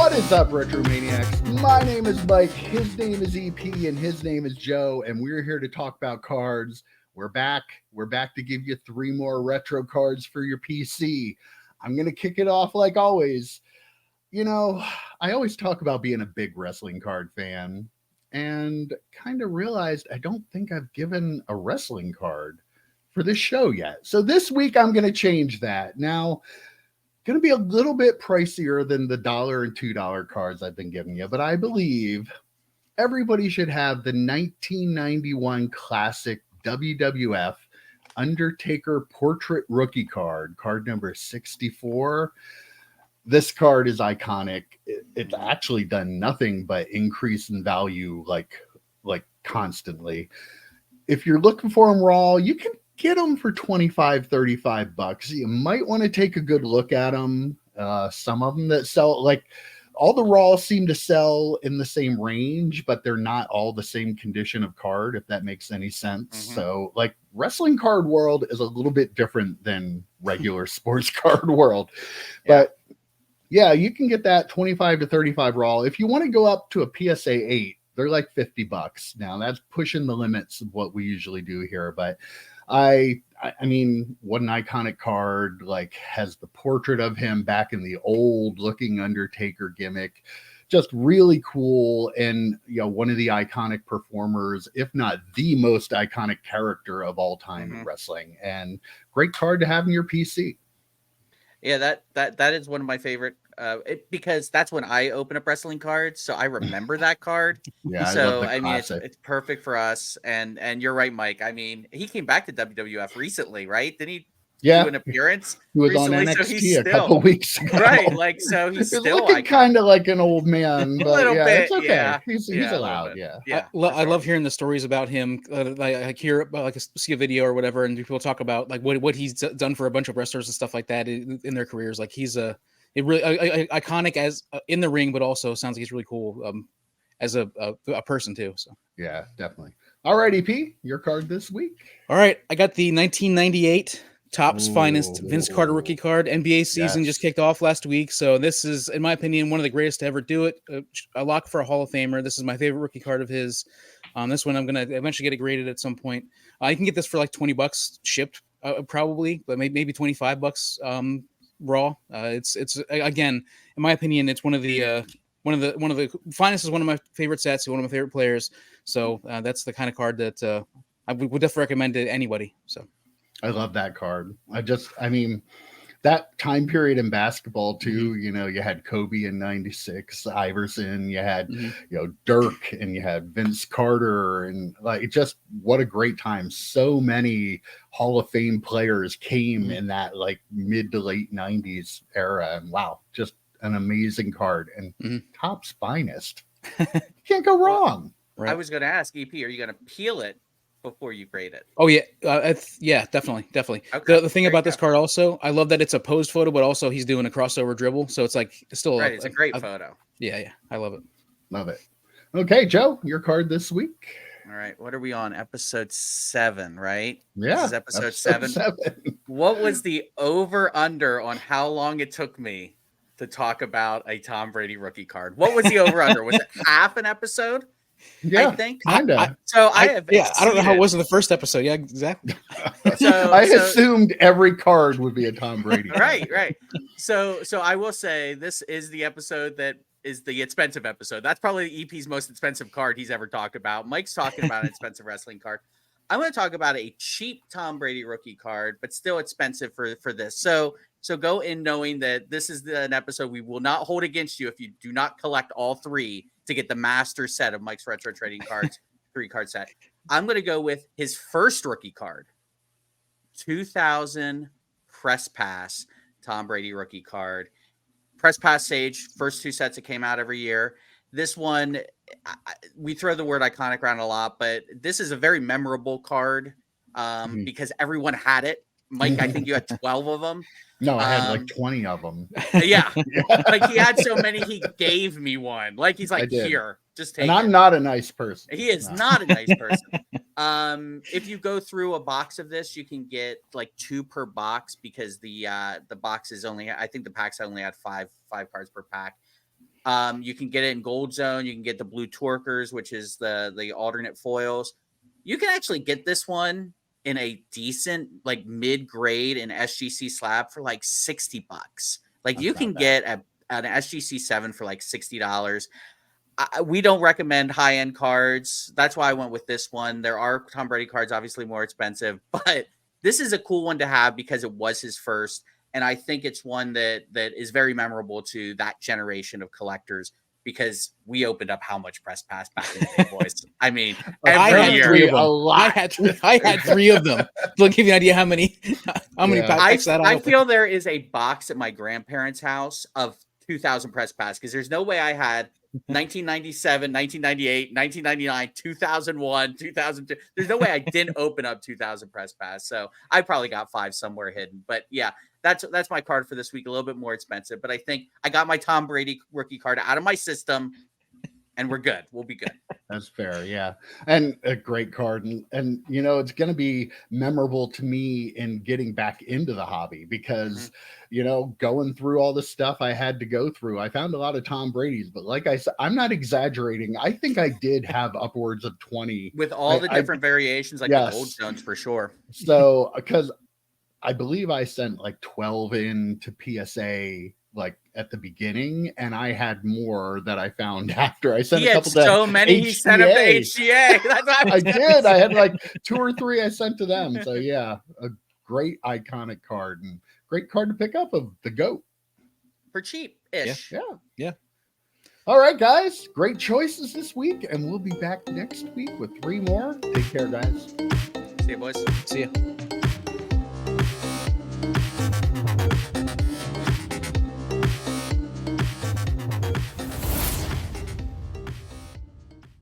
What is up, Retro Maniacs? My name is Mike, his name is EP, and his name is Joe, and we're here to talk about cards. We're back. We're back to give you 3 more retro cards for your PC. I'm going to kick it off like always. You know, I always talk about being a big wrestling card fan, and kind of realized I don't think I've given a wrestling card for this show yet. So this week I'm going to change that. Now, going to be a little bit pricier than the $1 and $2 cards I've been giving you, but I believe everybody should have the 1991 classic WWF Undertaker Portrait Rookie card, card number 64. This card is iconic. It's actually done nothing but increase in value like constantly. If you're looking for them raw, you can get them for $25-$35. You might want to take a good look at them. Some of them that sell, like all the raw seem to sell in the same range, but they're not all the same condition of card, if that makes any sense. So like wrestling card world is a little bit different than regular sports card world. But yeah, you can get that 25 to 35 raw. If you want to go up to a PSA 8, they're like $50 now. That's pushing the limits of what we usually do here, but I mean, what an iconic card, like has the portrait of him back in the old looking Undertaker gimmick. Just really cool. And, you know, one of the iconic performers, if not the most iconic character of all time in wrestling, and great card to have in your PC. Yeah, that is one of my favorite, because that's when I open up wrestling cards, so I remember that card. Yeah, So I mean, it's perfect for us. And you're right, Mike. I mean, he came back to WWF recently, right? Didn't he do an appearance? He was recently? on NXT so he's a couple weeks ago. Right, like so he's still looking kind of like an old man, but a little bit, it's okay. He's allowed. I love hearing the stories about him. I hear about, see a video or whatever, and people talk about like what he's done for a bunch of wrestlers and stuff like that in their careers. Like he's really iconic as in the ring, but also sounds like he's really cool as a person too. So yeah, definitely. All right, EP, your card this week. All right, I got the 1998 Topps Finest Vince Carter rookie card. NBA season just kicked off last week, so this is, in my opinion, one of the greatest to ever do it. A lock for a Hall of Famer. This is my favorite rookie card of his. This one I'm gonna eventually get it graded at some point. You can get this for like $20 shipped, probably, but maybe $25 raw. It's again, in my opinion, it's one of the Finest is one of my favorite sets, one of my favorite players. So that's the kind of card that I would definitely recommend to anybody. So I love that card. I mean, that time period in basketball too, you know, you had Kobe in 96, Iverson, you had, you know, Dirk, and you had Vince Carter, and like, just what a great time. So many Hall of Fame players came in that like mid to late 90s era. And wow, just an amazing card, and Topps Finest. Can't go wrong. Right. I was going to ask EP, are you going to peel it before you grade it? Oh yeah, yeah, definitely. Okay. The thing about this card also, I love that it's a posed photo, but also he's doing a crossover dribble, so it's like still right. It's a great photo. Yeah, I love it. Love it. Okay, Joe, your card this week. All right, what are we on? Episode 7, right? Yeah, this is episode 7. What was the over under on how long it took me to talk about a Tom Brady rookie card? What was the over under? Was it half an episode? Yeah, I think kinda. I don't know how it was in the first episode. Yeah, exactly. I assumed every card would be a Tom Brady card. Right. So I will say this is the episode that is the expensive episode. That's probably EP's most expensive card he's ever talked about. Mike's talking about an expensive wrestling card. I'm going to talk about a cheap Tom Brady rookie card, but still expensive for this. So go in knowing that this is an episode we will not hold against you if you do not collect all 3 to get the master set of Mike's Retro Trading Cards, 3-card set. I'm going to go with his first rookie card, 2000 Press Pass Tom Brady rookie card. Press Pass Sage, first 2 sets that came out every year. This one, we throw the word iconic around a lot, but this is a very memorable card because everyone had it. Mike, I think you had 12 of them. No, I had like 20 of them. Yeah. Like he had so many, he gave me one. Like he's like, here, just take it. And I'm not a nice person. He is not a nice person. If you go through a box of this, you can get like 2 per box because the box is only, I think the packs only had five cards per pack. You can get it in Gold Zone. You can get the blue Torkers, which is the alternate foils. You can actually get this one in a decent, like mid-grade in SGC slab for like $60. Like That's you not can bad. get an SGC 7 for like $60. We don't recommend high-end cards. That's why I went with this one. There are Tom Brady cards, obviously more expensive, but this is a cool one to have because it was his first. And I think it's one that is very memorable to that generation of collectors because we opened up how much press pass back in the day, boys. I mean, I every had year. 3 of them. A lot. I had 3 of them. To give you an idea how many Yeah. packs that I opened. feel there is a box at my grandparents' house of 2000 press pass because there's no way I had 1997, 1998, 1999, 2001, 2002. There's no way I didn't open up 2000 press pass. So I probably got 5 somewhere hidden. But yeah, that's my card for this week. A little bit more expensive, but I think I got my Tom Brady rookie card out of my system, and we're good. We'll be good. That's fair, yeah, and a great card, and you know it's going to be memorable to me in getting back into the hobby because you know going through all the stuff I had to go through, I found a lot of Tom Brady's, but like I said, I'm not exaggerating. I think I did have upwards of 20 with all the different variations, like the Gold Zones for sure. So because I believe I sent like 12 in to PSA like at the beginning, and I had more that I found after. I sent He a had couple so to many he sent up to HGA. That's what I did. I had like 2 or 3 I sent to them. So yeah, a great iconic card and great card to pick up of the GOAT. For cheap-ish. Yeah. All right, guys. Great choices this week, and we'll be back next week with 3 more. Take care, guys. See you, boys. See ya.